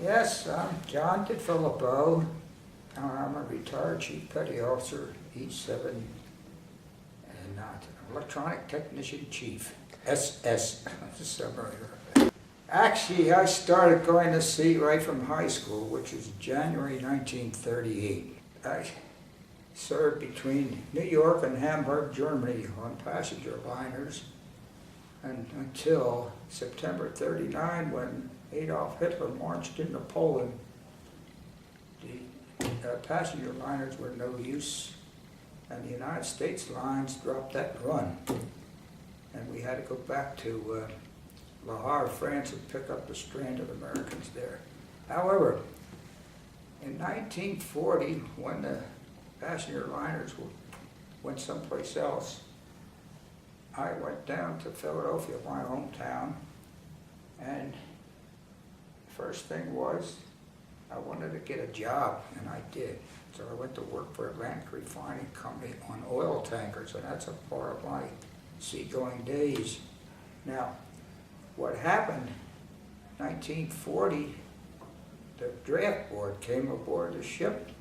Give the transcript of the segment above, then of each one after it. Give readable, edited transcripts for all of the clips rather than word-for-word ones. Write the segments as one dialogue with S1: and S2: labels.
S1: Yes, I'm John Filippo. I'm a retired Chief Petty Officer, E7, and Electronic Technician Chief, SS, submariner. Actually, I started going to sea right from high school, which was January 1938. I served between New York and Hamburg, Germany on passenger liners, and until September 39, when Adolf Hitler marched into Poland. The passenger liners were no use, and the United States lines dropped that run. And we had to go back to Le Havre, France, and pick up the stranded Americans there. However, in 1940, when the passenger liners went someplace else, I went down to Philadelphia, my hometown, and the first thing was I wanted to get a job, and I did. So I went to work for Atlantic Refining Company on oil tankers, and that's a part of my seagoing days. Now, what happened, 1940, the draft board came aboard the ship,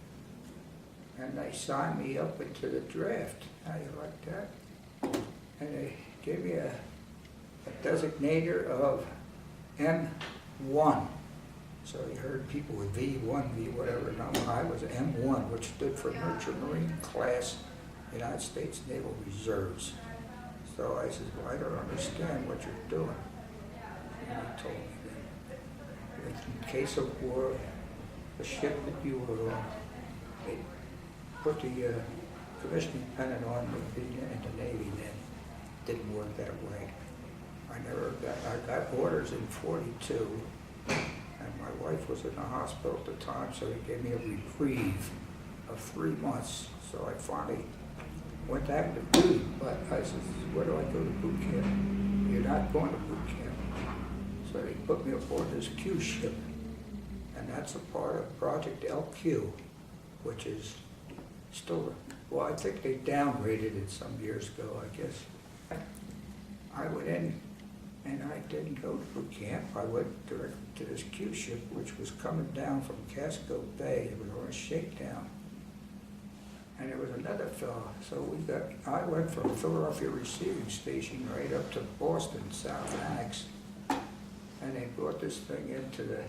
S1: and they signed me up into the draft. How you like that? And they gave me a designator of M1. So you heard people with V1, V whatever. No, I was M1, which stood for Merchant Marine Class United States Naval Reserves. So I said, well, I don't understand what you're doing. And he told me that in case of war, the ship that you were on, they put the commissioning pennant on with being in the Navy then. Didn't work that way. I got orders in 42, and my wife was in the hospital at the time, so they gave me a reprieve of 3 months. So I finally went to active duty, but I said, where do I go to boot camp? You're not going to boot camp. So they put me aboard this Q ship, and that's a part of Project LQ, which is still, well, I think they downgraded it some years ago, I guess. I went in, and I didn't go to boot camp. I went directly to this Q ship, which was coming down from Casco Bay. It was on a shakedown. And there was another fellow. So I went from Philadelphia Receiving Station right up to Boston, South Annex. And they brought this thing into the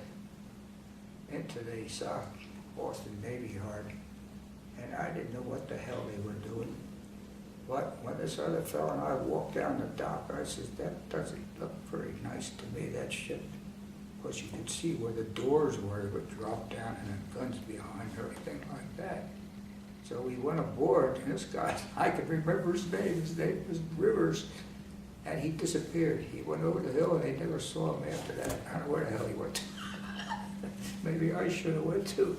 S1: South Boston Navy Yard. And I didn't know what the hell they were doing. But when this other fellow and I walked down the dock, I said, that doesn't look very nice to me, that ship. Because you could see where the doors were, they would drop down and the guns behind, everything like that. So we went aboard, and this guy, I could remember his name was Rivers, and he disappeared. He went over the hill and they never saw him after that. I don't know where the hell he went to. Maybe I should have went too.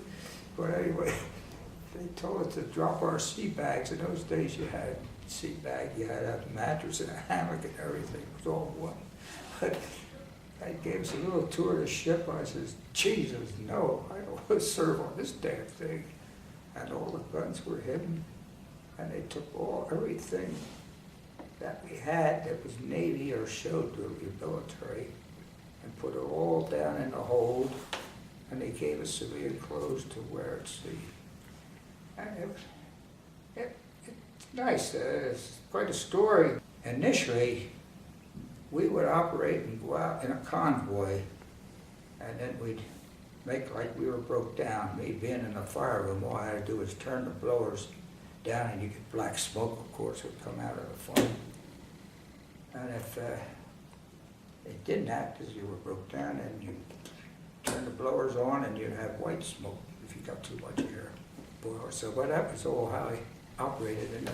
S1: But anyway, they told us to drop our sea bags. In those days you had a sea bag, you had a mattress and a hammock and everything. It was all one. But they gave us a little tour of the ship. I says, Jesus, no, I don't want to serve on this damn thing. And all the guns were hidden. And they took everything that we had that was Navy or showed to the military and put it all down in the hold. And they gave us civilian clothes to wear at sea. And it's nice. It's quite a story. Initially, we would operate and go out in a convoy, and then we'd make like we were broke down. Me being in the fire room, all I had to do was turn the blowers down, and you get black smoke, of course, would come out of the fire. And if it didn't act as you were broke down, then you turn the blowers on, and you'd have white smoke if you got too much air. So, but that was all how I operated.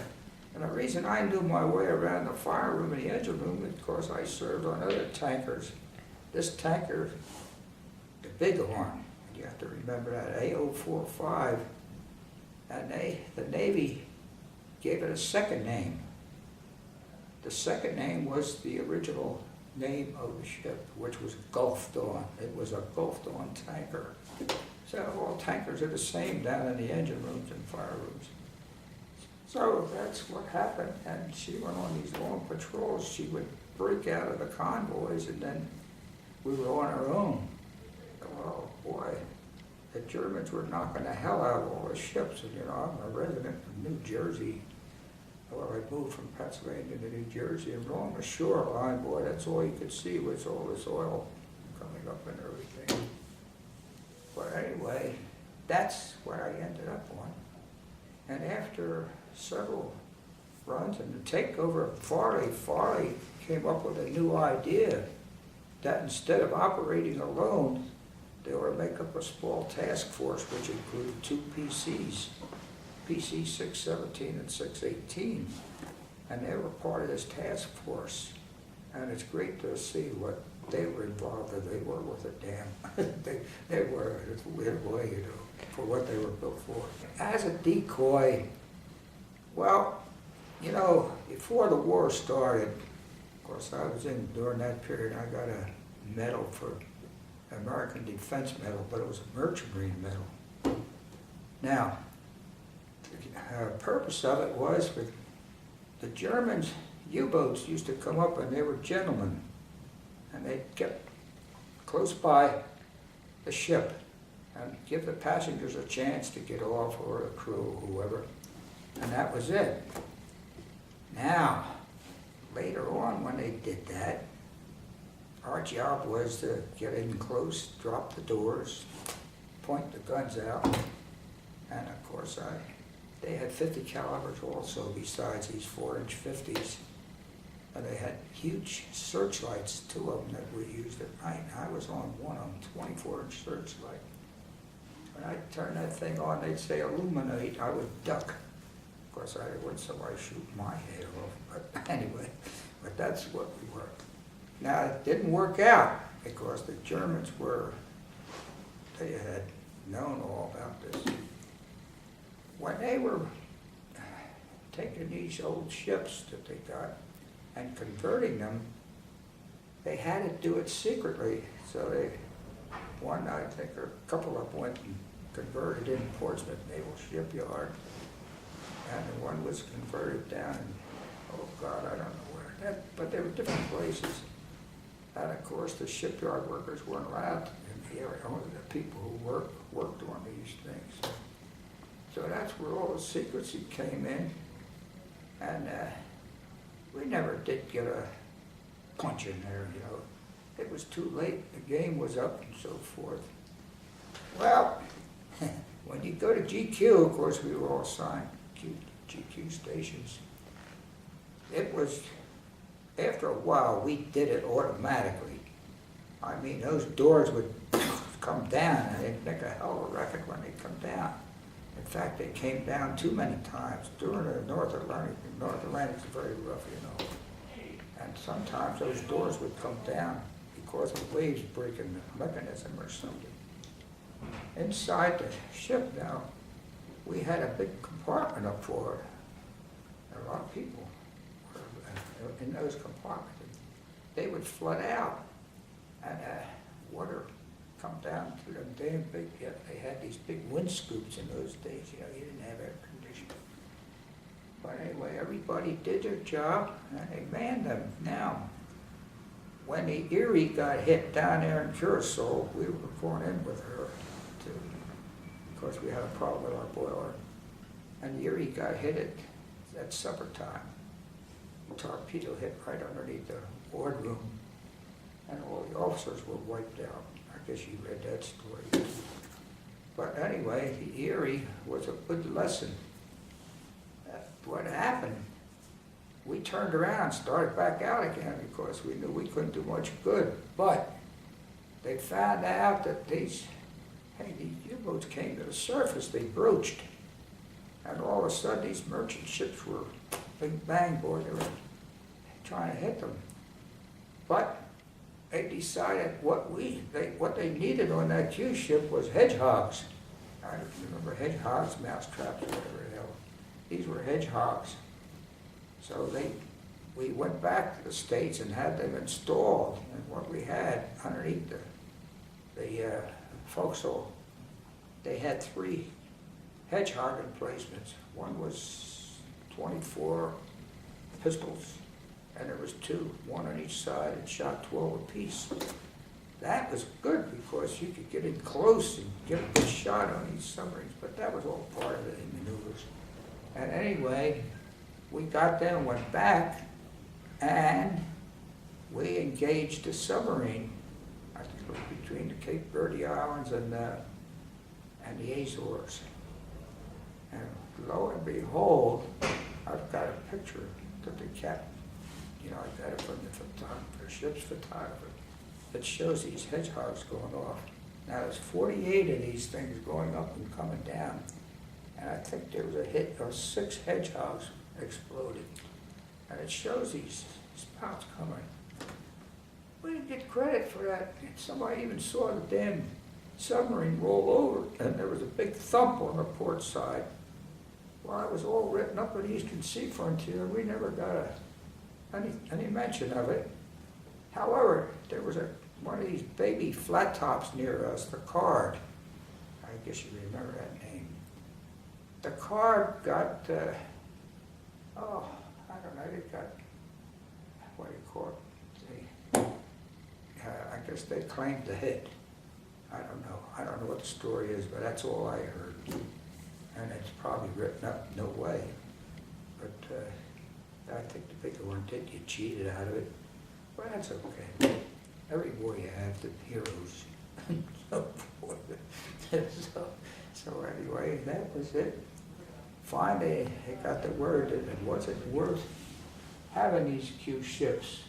S1: And the reason I knew my way around the fire room and the engine room is because I served on other tankers. This tanker, the Bighorn, you have to remember that, A045, and the Navy gave it a second name. The second name was the original name of the ship, which was Gulf Dawn. It was a Gulf Dawn tanker. So all tankers are the same down in the engine rooms and fire rooms. So that's what happened, and she went on these long patrols. She would break out of the convoys, and then we were on our own. Oh boy, Germans were knocking the hell out of all the ships. And, I'm a resident of New Jersey. Well, I moved from Pennsylvania to New Jersey, and along the shoreline, boy, that's all you could see was all this oil coming up and everything. But anyway, that's what I ended up on. And after several runs and the takeover of Farley came up with a new idea that instead of operating alone, they were to make up a small task force which included 2 PCs, PC 617 and 618. And they were part of this task force. And it's great to see what they were involved in. They were worth a damn. they were, it's a weird way, for what they were built for. As a decoy, well, before the war started, of course I was in during that period, I got a medal for American Defense Medal, but it was a Merchant Marine medal. Now, the purpose of it was the Germans, U-boats used to come up and they were gentlemen, and they kept close by the ship and give the passengers a chance to get off, or the crew, or whoever, and that was it. Now, later on when they did that, our job was to get in close, drop the doors, point the guns out, and of course they had 50 calibers also besides these 4-inch 50s. And they had huge searchlights, 2 of them that we used at night. I was on one of them, 24-inch searchlight. When I turned that thing on, they'd say illuminate, I would duck. Of course, I didn't want somebody shoot my head off, but anyway, but that's what we were. Now, it didn't work out because the Germans they had known all about this. When they were taking these old ships that they got and converting them, they had to do it secretly. So I think a couple of them went and converted in Portsmouth Naval Shipyard, and the one was converted down in, oh God, I don't know where, but they were different places. And of course, the shipyard workers weren't allowed in the area, only the people who worked on these things. So that's where all the secrecy came in, and we never did get a punch in there, It was too late, the game was up and so forth. Well, when you go to GQ, of course we were all assigned GQ stations. It was, after a while, we did it automatically. I mean, those doors would come down, and they'd make a hell of a racket when they come down. In fact, they came down too many times during the North Atlantic. The North Atlantic's very rough, And sometimes those doors would come down because of waves breaking the mechanism or something. Inside the ship now, we had a big compartment up for it. A lot of people were in those compartments. They would flood out, and water come down through them damn big, they had these big wind scoops in those days, you didn't have air conditioning. But anyway, everybody did their job, and they manned them. Now, when the Erie got hit down there in Curacao, we were going in with her, too. Of course, we had a problem with our boiler. And the Erie got hit at supper time. A torpedo hit right underneath the wardroom, and all the officers were wiped out. I guess you read that story. But anyway, the Erie was a good lesson. What happened, we turned around and started back out again because we knew we couldn't do much good. But they found out that these U-boats came to the surface, they broached. And all of a sudden, these merchant ships were, big bang, boy, they were trying to hit them. But they decided what they needed on that Q ship was hedgehogs. I don't remember hedgehogs, mousetraps, whatever the hell. These were hedgehogs. So we went back to the States and had them installed. And what we had underneath the forecastle, they had 3 hedgehog emplacements. One was 24 pistols, and there was 2, one on each side, and shot 12 apiece. that was good because you could get in close and get a good shot on these submarines, but that was all part of the maneuvers. And anyway, we got there and went back, and we engaged a submarine. I think it was between the Cape Verde Islands and the Azores. And lo and behold, I've got a picture that the captain, I got it from the photographer, ship's photographer, that shows these hedgehogs going off. Now there's 48 of these things going up and coming down. And I think there was a hit, or 6 hedgehogs exploded. And it shows these spouts coming. We didn't get credit for that. Somebody even saw the damn submarine roll over, and there was a big thump on the port side. Well, it was all written up at Eastern Sea Frontier. We never got any mention of it. However, there was one of these baby flat tops near us, the Card. I guess you remember that name. The Card got, I don't know, they got, what do you call it? I guess they claimed the hit. I don't know. I don't know what the story is, but that's all I heard. And it's probably written up, no way. But I think the bigger one did get cheated out of it. Well, that's okay. Every war you have the heroes. so anyway, that was it. Finally, they got the word that it wasn't worth having these cute ships.